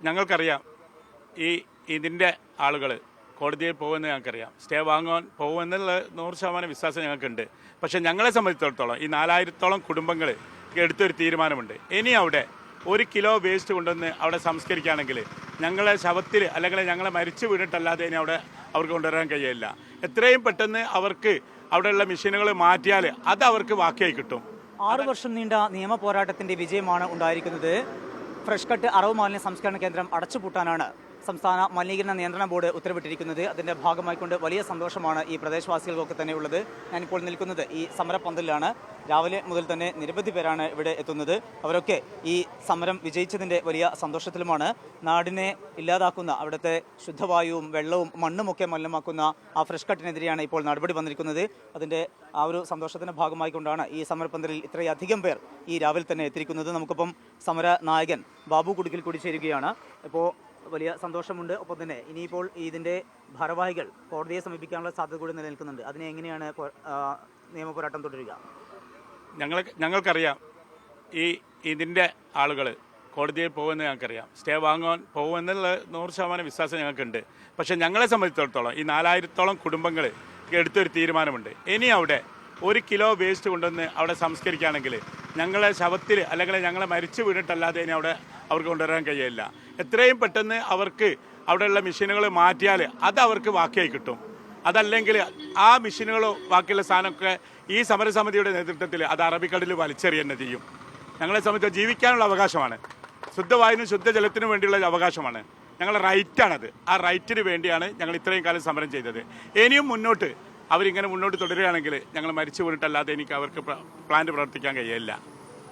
ഞങ്ങൾക്കറിയാം ഇതിൻ്റെ ആളുകൾ കോടതിയിൽ പോകുമെന്ന് ഞങ്ങൾക്കറിയാം. സ്റ്റേ വാങ്ങാൻ പോകുമെന്നുള്ള 100% വിശ്വാസം ഞങ്ങൾക്കുണ്ട്. പക്ഷേ ഞങ്ങളെ സംബന്ധിച്ചിടത്തോളം ഈ 4000-ഓളം കുടുംബങ്ങൾ എടുത്തൊരു തീരുമാനമുണ്ട്. ഇനി അവിടെ 1 കിലോ വേസ്റ്റ് കൊണ്ടുവന്ന് അവിടെ സംസ്കരിക്കുകയാണെങ്കിൽ ഞങ്ങളെ ശവത്തിൽ അല്ലെങ്കിൽ ഞങ്ങളെ മരിച്ചു വീണിട്ടല്ലാതെ ഇനി അവിടെ അവർക്ക് കൊണ്ടുവരാൻ കഴിയില്ല. എത്രയും പെട്ടെന്ന് അവർക്ക് അവിടെയുള്ള മെഷീനുകൾ മാറ്റിയാൽ അത് അവർക്ക് ബാക്കിയായി കിട്ടും. 6 വർഷം നീണ്ട നിയമ പോരാട്ടത്തിന്റെ വിജയമാണ് ഉണ്ടായിരിക്കുന്നത്. ഫ്രഷ് കട്ട് അറവ് മാലിന്യ സംസ്കരണ കേന്ദ്രം അടച്ചുപൂട്ടാനാണ് സംസ്ഥാന മലിനീകരണ നിയന്ത്രണ ബോർഡ് ഉത്തരവിട്ടിരിക്കുന്നത്. അതിൻ്റെ ഭാഗമായിക്കൊണ്ട് വലിയ സന്തോഷമാണ് ഈ പ്രദേശവാസികൾക്കൊക്കെ തന്നെ ഉള്ളത്. ഞാനിപ്പോൾ നിൽക്കുന്നത് ഈ സമരപ്പന്തലിലാണ്. രാവിലെ മുതൽ തന്നെ നിരവധി പേരാണ് ഇവിടെ എത്തുന്നത്. അവരൊക്കെ ഈ സമരം വിജയിച്ചതിൻ്റെ വലിയ സന്തോഷത്തിലുമാണ്. നാടിനെ ഇല്ലാതാക്കുന്ന അവിടുത്തെ ശുദ്ധവായുവും വെള്ളവും മണ്ണുമൊക്കെ മലിനമാക്കുന്ന ആ ഫ്രഷ് കട്ടിനെതിരെയാണ് ഇപ്പോൾ നടപടി വന്നിരിക്കുന്നത്. അതിൻ്റെ ആ ഒരു സന്തോഷത്തിൻ്റെ ഭാഗമായിക്കൊണ്ടാണ് ഈ സമരപ്പന്തലിൽ ഇത്രയധികം പേർ ഈ രാവിലെ തന്നെ എത്തിയിരിക്കുന്നത്. നമുക്കിപ്പം സമര നായകൻ ബാബു കുടുക്കിൽ കൂടി ചേരുകയാണ്. ഇപ്പോൾ വലിയ സന്തോഷമുണ്ട്. ഒപ്പം തന്നെ ഇനിയിപ്പോൾ ഇതിൻ്റെ ഭാരവാഹികൾ കോടതിയെ സമീപിക്കാനുള്ള സാധ്യത കൂടി നിലനിൽക്കുന്നുണ്ട്. അതിനെ എങ്ങനെയാണ് നിയമ പോരാട്ടം തുടരുക? ഞങ്ങൾക്കറിയാം ഇതിൻ്റെ ആളുകൾ കോടതിയിൽ പോകുമെന്ന് ഞങ്ങൾക്കറിയാം. സ്റ്റേ വാങ്ങാൻ പോകുമെന്നുള്ള 100% വിശ്വാസം ഞങ്ങൾക്കുണ്ട്. പക്ഷേ ഞങ്ങളെ സംബന്ധിച്ചിടത്തോളം ഈ 4000-ഓളം കുടുംബങ്ങൾ എടുത്തൊരു തീരുമാനമുണ്ട്. ഇനി അവിടെ 1 കിലോ വേസ്റ്റ് കൊണ്ടുവന്ന് അവിടെ സംസ്കരിക്കുകയാണെങ്കിൽ ഞങ്ങളെ ശവത്തിൽ അല്ലെങ്കിൽ ഞങ്ങളെ മരിച്ചു വീണിട്ടല്ലാതെ ഇനി അവിടെ അവർക്ക് കൊണ്ടുവരാൻ കഴിയില്ല. എത്രയും പെട്ടെന്ന് അവർക്ക് അവിടെയുള്ള മെഷീനുകൾ മാറ്റിയാൽ അത് അവർക്ക് ബാക്കിയായി കിട്ടും. അതല്ലെങ്കിൽ ആ മെഷീനുകളോ ബാക്കിയുള്ള സാധനമൊക്കെ ഈ സമരസമിതിയുടെ നേതൃത്വത്തിൽ അത് അറബിക്കടലിൽ വലിച്ചെറിയുന്ന ചെയ്യും. ഞങ്ങളെ സംബന്ധിച്ച് ജീവിക്കാനുള്ള അവകാശമാണ്, ശുദ്ധവായുവിനും ശുദ്ധജലത്തിനും വേണ്ടിയുള്ള അവകാശമാണ്, ഞങ്ങളുടെ റൈറ്റാണത്. ആ റൈറ്റിന് വേണ്ടിയാണ് ഞങ്ങൾ ഇത്രയും കാലം സമരം ചെയ്തത്. ഇനിയും മുന്നോട്ട് അവരിങ്ങനെ മുന്നോട്ട് തുടരുകയാണെങ്കിൽ ഞങ്ങൾ മരിച്ചു വീണിട്ടല്ലാതെ എനിക്ക് അവർക്ക് പ്ലാന്റ് പ്രവർത്തിക്കാൻ കഴിയില്ല.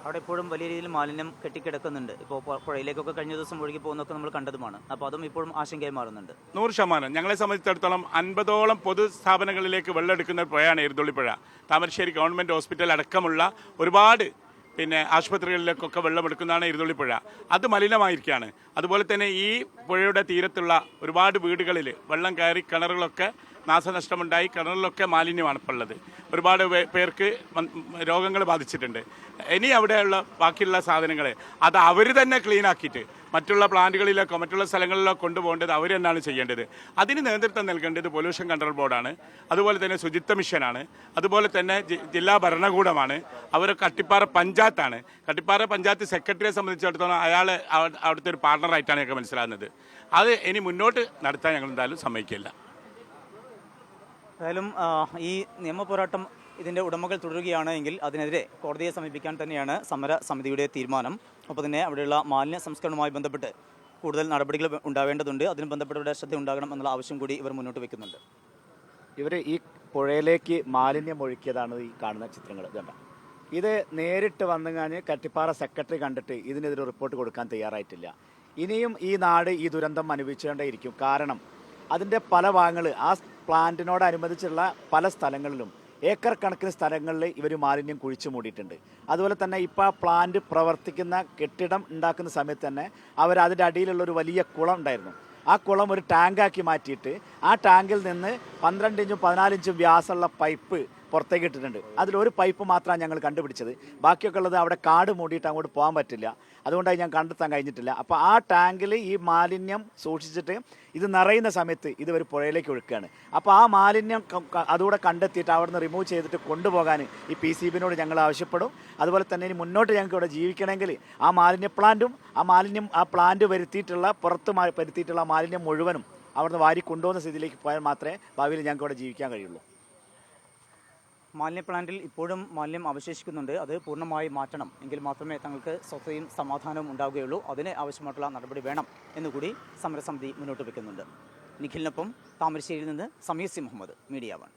അവിടെ ഇപ്പോഴും വലിയ രീതിയിൽ മാലിന്യം കെട്ടിക്കിടക്കുന്നുണ്ട്. ഇപ്പോൾ പുഴയിലേക്കൊക്കെ കഴിഞ്ഞ ദിവസം ഒഴുകി പോകുന്നതൊക്കെ നമ്മൾ കണ്ടതുമാണ്. അപ്പോൾ അതും ഇപ്പോഴും ആശങ്കയായി മാറുന്നുണ്ട്. 100%. ഞങ്ങളെ സംബന്ധിച്ചിടത്തോളം 50ഓളം പൊതുസ്ഥാപനങ്ങളിലേക്ക് വെള്ളം എടുക്കുന്ന പുഴയാണ് ഇരുതുള്ളിപ്പുഴ. താമരശ്ശേരി ഗവൺമെൻറ് ഹോസ്പിറ്റൽ അടക്കമുള്ള ഒരുപാട് ആശുപത്രികളിലേക്കൊക്കെ വെള്ളമെടുക്കുന്നതാണ് ഇരുതുള്ളിപ്പുഴ. അത് മലിനമായിരിക്കുകയാണ്. അതുപോലെ തന്നെ ഈ പുഴയുടെ തീരത്തുള്ള ഒരുപാട് വീടുകളിൽ വെള്ളം കയറി കിണറുകളൊക്കെ നാശനഷ്ടമുണ്ടായി. കിണറിലൊക്കെ മാലിന്യമാണ് ഇപ്പോൾ ഉള്ളത്. ഒരുപാട് പേർക്ക് രോഗങ്ങൾ ബാധിച്ചിട്ടുണ്ട്. ഇനി അവിടെയുള്ള ബാക്കിയുള്ള സാധനങ്ങൾ അത് അവർ തന്നെ ക്ലീനാക്കിയിട്ട് മറ്റുള്ള പ്ലാന്റുകളിലേക്കോ മറ്റുള്ള സ്ഥലങ്ങളിലോ കൊണ്ടുപോകേണ്ടത് അവർ തന്നെയാണ് ചെയ്യേണ്ടത്. അതിന് നേതൃത്വം നൽകേണ്ടത് പൊല്യൂഷൻ കൺട്രോൾ ബോർഡാണ്, അതുപോലെ തന്നെ ശുചിത്വ മിഷനാണ്, അതുപോലെ തന്നെ ജില്ലാ ഭരണകൂടമാണ്, അവർ കട്ടിപ്പാറ പഞ്ചായത്താണ്. കട്ടിപ്പാറ പഞ്ചായത്ത് സെക്രട്ടറിയെ സംബന്ധിച്ചിടത്തോളം അയാൾ അവിടുത്തെ ഒരു പാർട്ണറായിട്ടാണ് ഞങ്ങൾക്ക് മനസ്സിലാകുന്നത്. അത് ഇനി മുന്നോട്ട് നടത്താൻ ഞങ്ങൾ എന്തായാലും സമ്മതിക്കില്ല. ഏതായാലും ഈ നിയമ പോരാട്ടം ഇതിൻ്റെ ഉടമകൾ തുടരുകയാണ് എങ്കിൽ അതിനെതിരെ കോടതിയെ സമീപിക്കാൻ തന്നെയാണ് സമര സമിതിയുടെ തീരുമാനം. ഒപ്പം തന്നെ അവിടെയുള്ള മാലിന്യ സംസ്കരണവുമായി ബന്ധപ്പെട്ട് കൂടുതൽ നടപടികൾ ഉണ്ടാവേണ്ടതുണ്ട്. അതിന് ബന്ധപ്പെട്ടവരുടെ ശ്രദ്ധ ഉണ്ടാകണം എന്നുള്ള ആവശ്യം കൂടി ഇവർ മുന്നോട്ട് വയ്ക്കുന്നുണ്ട്. ഇവർ ഈ പുഴയിലേക്ക് മാലിന്യം ഒഴുക്കിയതാണ് ഈ കാണുന്ന ചിത്രങ്ങൾ. ഇതല്ല, ഇത് നേരിട്ട് വന്നു കഴിഞ്ഞ് കട്ടിപ്പാറ സെക്രട്ടറി കണ്ടിട്ട് ഇതിനെതിരെ റിപ്പോർട്ട് കൊടുക്കാൻ തയ്യാറായിട്ടില്ല. ഇനിയും ഈ നാട് ഈ ദുരന്തം അനുഭവിച്ചുകൊണ്ടേയിരിക്കും. കാരണം അതിൻ്റെ പല ഭാഗങ്ങൾ ആ പ്ലാന്റിനോടനുബന്ധിച്ചുള്ള പല സ്ഥലങ്ങളിലും ഏക്കർ കണക്കിന് സ്ഥലങ്ങളിൽ ഇവർ മാലിന്യം കുഴിച്ചു മൂടിയിട്ടുണ്ട്. അതുപോലെ തന്നെ ഇപ്പോൾ ആ പ്ലാന്റ് പ്രവർത്തിക്കുന്ന കെട്ടിടം ഉണ്ടാക്കുന്ന സമയത്ത് തന്നെ അവർ അതിൻ്റെ അടിയിലുള്ളൊരു വലിയ കുളം ഉണ്ടായിരുന്നു. ആ കുളം ഒരു ടാങ്കാക്കി മാറ്റിയിട്ട് ആ ടാങ്കിൽ നിന്ന് 12 ഇഞ്ചും 14 ഇഞ്ചും വ്യാസമുള്ള പൈപ്പ് പുറത്തേക്ക് ഇട്ടിട്ടുണ്ട്. അതിലൊരു പൈപ്പ് മാത്രമാണ് ഞങ്ങൾ കണ്ടുപിടിച്ചത്. ബാക്കിയൊക്കെ ഉള്ളത് അവിടെ കാട് മൂടിയിട്ട് അങ്ങോട്ട് പോകാൻ പറ്റില്ല. അതുകൊണ്ടായി ഞാൻ കണ്ടെത്താൻ കഴിഞ്ഞിട്ടില്ല. അപ്പോൾ ആ ടാങ്കിൽ ഈ മാലിന്യം സൂക്ഷിച്ചിട്ട് ഇത് നിറയുന്ന സമയത്ത് ഇതൊരു പുഴയിലേക്ക് ഒഴുക്കുകയാണ്. അപ്പോൾ ആ മാലിന്യം അതുകൂടെ കണ്ടെത്തിയിട്ട് അവിടെ നിന്ന് റിമൂവ് ചെയ്തിട്ട് കൊണ്ടുപോകാൻ ഈ PCBിനോട് ഞങ്ങൾ ആവശ്യപ്പെടും. അതുപോലെ തന്നെ ഇനി മുന്നോട്ട് ഞങ്ങൾക്ക് ഇവിടെ ജീവിക്കണമെങ്കിൽ ആ മാലിന്യ പ്ലാന്റും ആ പ്ലാന്റ് വരുത്തിയിട്ടുള്ള പുറത്ത് വരുത്തിയിട്ടുള്ള മാലിന്യം മുഴുവനും അവിടുന്ന് വാരി കൊണ്ടുപോകുന്ന സ്ഥിതിയിലേക്ക് പോയാൽ മാത്രമേ ഭാവിയിൽ ഞങ്ങൾക്ക് ഇവിടെ ജീവിക്കാൻ കഴിയുള്ളൂ. മാലിന്യ പ്ലാന്റിൽ ഇപ്പോഴും മാലിന്യം അവശേഷിക്കുന്നുണ്ട്. അത് പൂർണ്ണമായി മാറ്റണം എങ്കിൽ മാത്രമേ തങ്ങൾക്ക് സ്വസ്ഥയും സമാധാനവും ഉണ്ടാവുകയുള്ളൂ. അതിന് ആവശ്യമായിട്ടുള്ള നടപടി വേണം എന്നുകൂടി സമരസമിതി മുന്നോട്ട് വയ്ക്കുന്നുണ്ട്. നിഖിലിനൊപ്പം താമരശ്ശേരിയിൽ നിന്ന് സമീർ സി മുഹമ്മദ്, മീഡിയ 1.